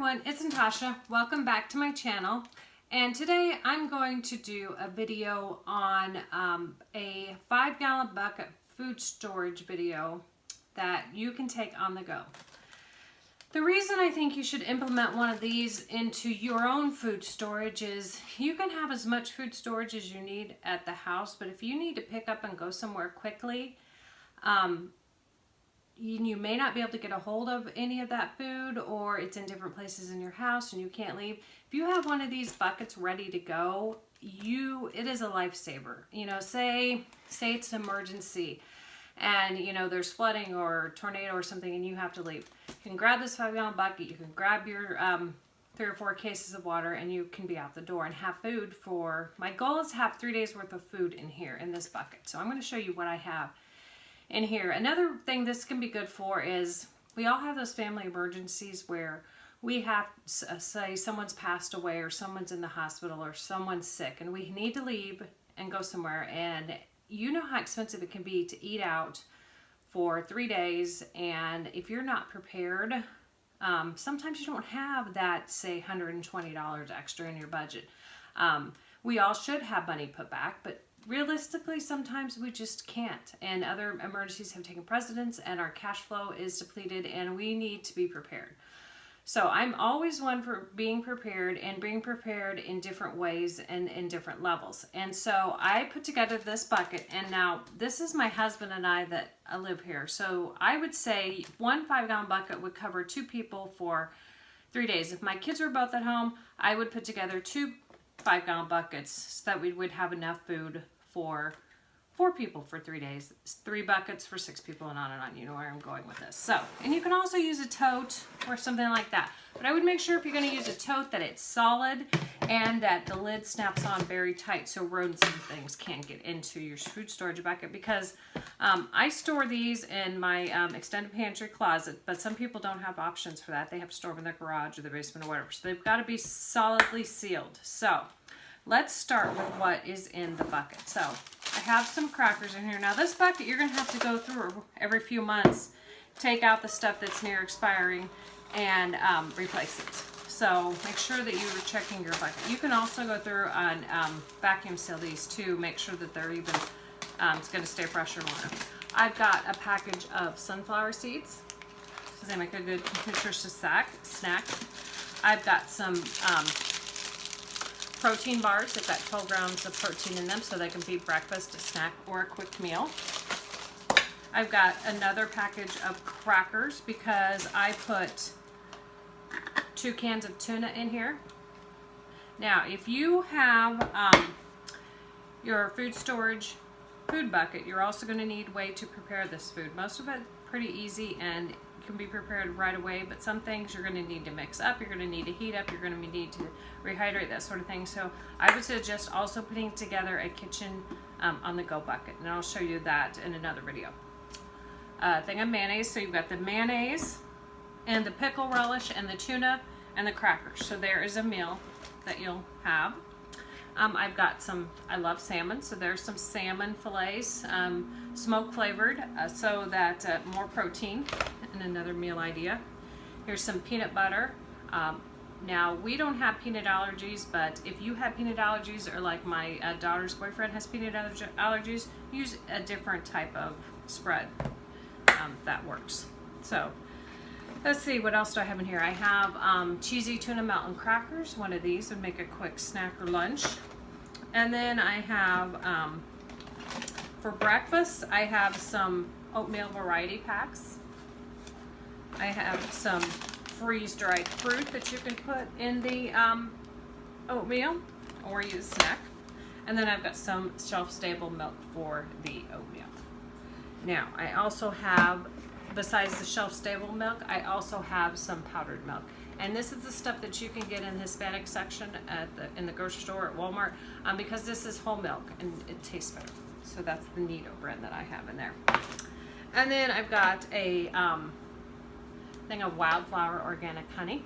everyone, it's Natasha. Welcome back to my channel. And today I'm going to do a video on a 5-gallon bucket food storage video that you can take on the go. The reason I think you should implement one of these into your own food storage is you can have as much food storage as you need at the house, but if you need to pick up and go somewhere quickly, you may not be able to get a hold of any of that food, or it's in different places in your house and you can't leave. If you have one of these buckets ready to go, it is a lifesaver. You know, say it's an emergency and there's flooding or tornado or something and you have to leave. You can grab this 5-gallon bucket, you can grab your 3 or 4 cases of water, and you can be out the door and have food for, my goal is to have 3 days worth of food in here in this bucket. So I'm going to show you what I have in here. Another thing this can be good for is we all have those family emergencies where we have, say someone's passed away or someone's in the hospital or someone's sick and we need to leave and go somewhere, and you know how expensive it can be to eat out for 3 days, and if you're not prepared, sometimes you don't have that, say, $120 extra in your budget. We all should have money put back, but realistically, sometimes we just can't, and other emergencies have taken precedence and our cash flow is depleted and we need to be prepared. So I'm always one for being prepared and being prepared in different ways and in different levels. And so I put together this bucket, and now this is my husband and I that live here. So I would say one 5-gallon bucket would cover 2 people for 3 days. If my kids were both at home, I would put together 2 5-gallon buckets so that we would have enough food for 4 people for 3 days. It's 3 buckets for 6 people, and on and on. You know where I'm going with this. So, and you can also use a tote or something like that. But I would make sure if you're going to use a tote that it's solid and that the lid snaps on very tight so rodents and things can't get into your food storage bucket, because I store these in my extended pantry closet, but some people don't have options for that. They have to store them in their garage or their basement or whatever. So they've got to be solidly sealed. So let's start with what is in the bucket. So I have some crackers in here. Now this bucket you're going to have to go through every few months, take out the stuff that's near expiring and replace it. So make sure that you are checking your bucket. You can also go through and vacuum seal these too, make sure that they're even, it's going to stay fresh or warm. I've got a package of sunflower seeds because they make a good nutritious snack. I've got some protein bars. They've got 12 grams of protein in them, so they can be breakfast, a snack, or a quick meal. I've got another package of crackers because I put 2 cans of tuna in here. Now, if you have your food storage food bucket, you're also going to need a way to prepare this food. Most of it pretty easy and can be prepared right away, but some things you're going to need to mix up, you're going to need to heat up, you're going to need to rehydrate, that sort of thing. So I would suggest also putting together a kitchen on-the-go bucket, and I'll show you that in another video. Thing of mayonnaise. So you've got the mayonnaise and the pickle relish and the tuna and the crackers. So there is a meal that you'll have. I've got some, I love salmon, so there's some salmon fillets, smoke flavored, so that more protein, and another meal idea. Here's some peanut butter. Now we don't have peanut allergies, but if you have peanut allergies, or like my daughter's boyfriend has peanut allergies, use a different type of spread. That works. So let's see, what else do I have in here? I have cheesy tuna melt and crackers. One of these would make a quick snack or lunch. And then I have, for breakfast, I have some oatmeal variety packs. I have some freeze-dried fruit that you can put in the oatmeal or use snack. And then I've got some shelf-stable milk for the oatmeal. Now, I also have, besides the shelf-stable milk, I also have some powdered milk. And this is the stuff that you can get in the Hispanic section in the grocery store at Walmart, because this is whole milk and it tastes better. So that's the Nido brand that I have in there. And then I've got a thing of Wildflower organic honey.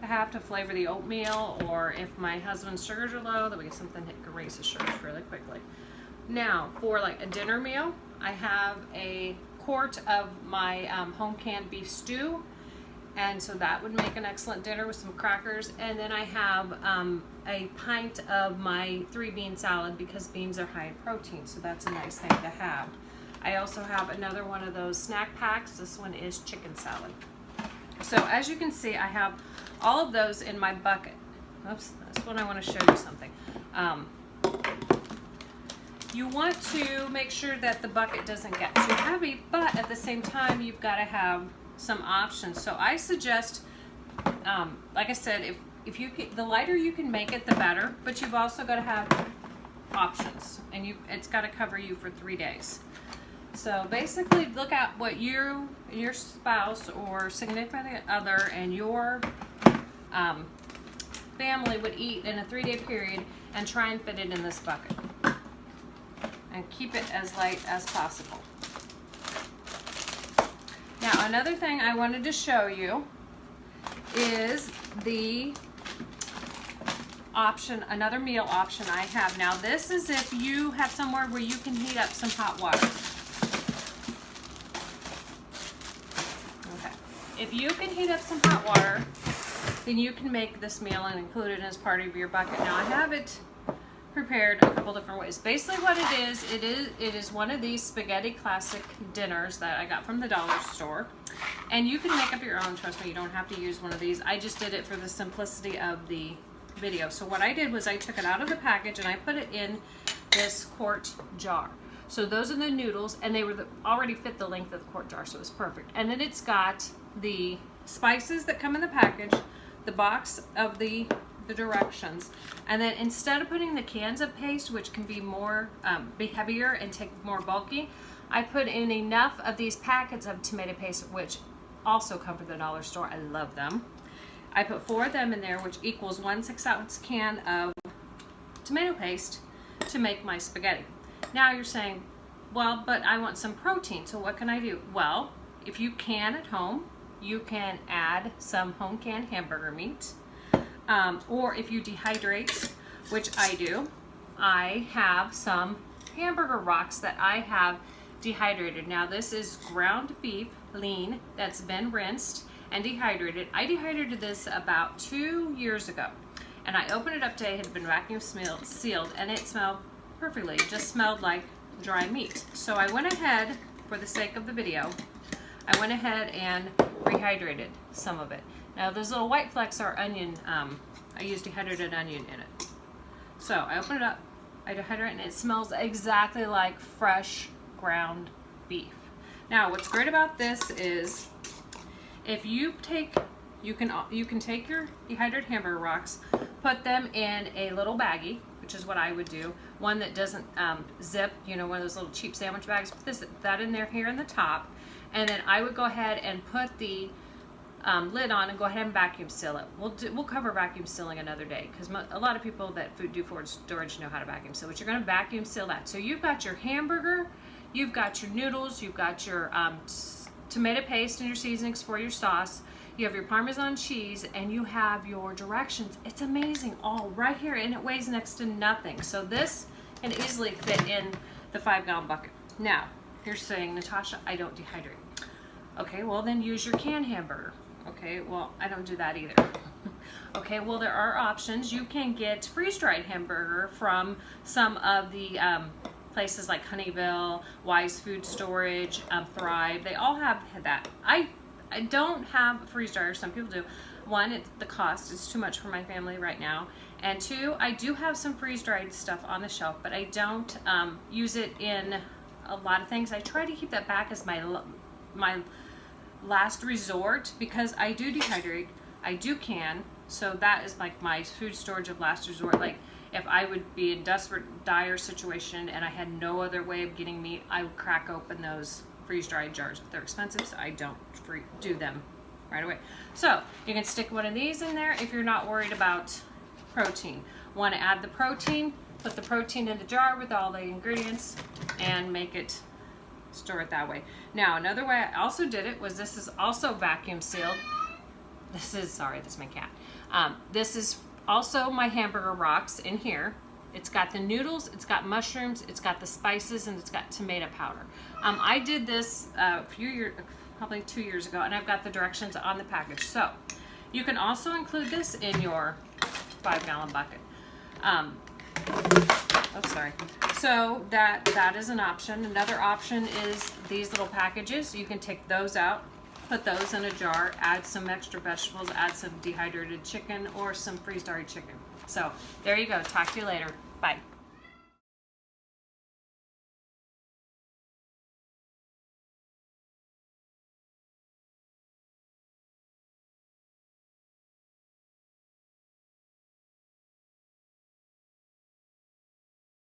I have to flavor the oatmeal, or if my husband's sugars are low, that we get something that can raise his sugars really quickly. Now, for like a dinner meal, I have a quart of my home canned beef stew And so that would make an excellent dinner with some crackers. And then I have a pint of my 3-bean salad because beans are high in protein, so that's a nice thing to have. I also have another one of those snack packs. This one is chicken salad. So as you can see, I have all of those in my bucket. Oops, this one I want to show you something. You want to make sure that the bucket doesn't get too heavy, but at the same time, you've got to have some options. So I suggest, like I said, if you can, the lighter you can make it, the better. But you've also got to have options, and it's got to cover you for 3 days. So basically, look at what you, your spouse or significant other, and your family would eat in a 3-day period, and try and fit it in this bucket, and keep it as light as possible. Now, another thing I wanted to show you is the option, another meal option I have. Now, this is if you have somewhere where you can heat up some hot water. Okay. If you can heat up some hot water, then you can make this meal and include it as part of your bucket. Now, I have it prepared a couple different ways. Basically what it is one of these spaghetti classic dinners that I got from the dollar store, and you can make up your own. Trust me, you don't have to use one of these. I just did it for the simplicity of the video. So what I did was I took it out of the package and I put it in this quart jar. So those are the noodles, and they were already fit the length of the quart jar, so it was perfect. And then it's got the spices that come in the package, the box of the directions, and then instead of putting the cans of paste, which can be more be heavier and take more bulky, I put in enough of these packets of tomato paste, which also come from the dollar store. I love them. I put 4 of them in there, which equals 1 6-ounce can of tomato paste to make my spaghetti. Now you're saying, well, but I want some protein, so what can I do? Well, if you can at home, you can add some home canned hamburger meat. Or if you dehydrate, which I do, I have some hamburger rocks that I have dehydrated. Now this is ground beef, lean, that's been rinsed and dehydrated. I dehydrated this about 2 years ago, and I opened it up today. It had been vacuum sealed, and it smelled perfectly. It just smelled like dry meat. So I went ahead, for the sake of the video, I went ahead and rehydrated some of it. Now those little white flecks are onion. I used dehydrated onion in it. So I open it up, I dehydrate, and it smells exactly like fresh ground beef. Now what's great about this is, if you take, you can take your dehydrated hamburger rocks, put them in a little baggie, which is what I would do. One that doesn't zip, you know, one of those little cheap sandwich bags. Put that in there here in the top, and then I would go ahead and put the lid on and go ahead and vacuum seal it. We'll cover vacuum sealing another day, because a lot of people that do food storage know how to vacuum seal. But you're going to vacuum seal that. So you've got your hamburger, you've got your noodles, you've got your tomato paste and your seasonings for your sauce. You have your Parmesan cheese, and you have your directions. It's amazing, all right here, and it weighs next to nothing. So this can easily fit in the 5-gallon bucket. Now, you're saying, Natasha, I don't dehydrate. Okay, well then use your canned hamburger. Okay, well, I don't do that either. Okay, well, there are options. You can get freeze-dried hamburger from some of the places like Honeyville, Wise Food Storage, Thrive. They all have that. I don't have a freeze dryer. Some people do. One, the cost is too much for my family right now. And 2, I do have some freeze-dried stuff on the shelf, but I don't use it in a lot of things. I try to keep that back as my last resort, because I do dehydrate, I do can, so that is like my food storage of last resort. Like if I would be in desperate, dire situation and I had no other way of getting meat, I would crack open those freeze-dried jars, but they're expensive, so I don't do them right away. So you can stick one of these in there if you're not worried about protein. Want to add the protein, put the protein in the jar with all the ingredients and make it, store it that way. Now another way I also did it was, this is also vacuum sealed. This is, sorry, that's my cat. This is also my hamburger rocks in here. It's got the noodles, it's got mushrooms, it's got the spices, and it's got tomato powder. I did this a probably 2 years ago, and I've got the directions on the package. So you can also include this in your 5-gallon bucket. Sorry. So that is an option. Another option is these little packages. You can take those out, put those in a jar, add some extra vegetables, add some dehydrated chicken or some freeze-dried chicken. So there you go. Talk to you later. Bye.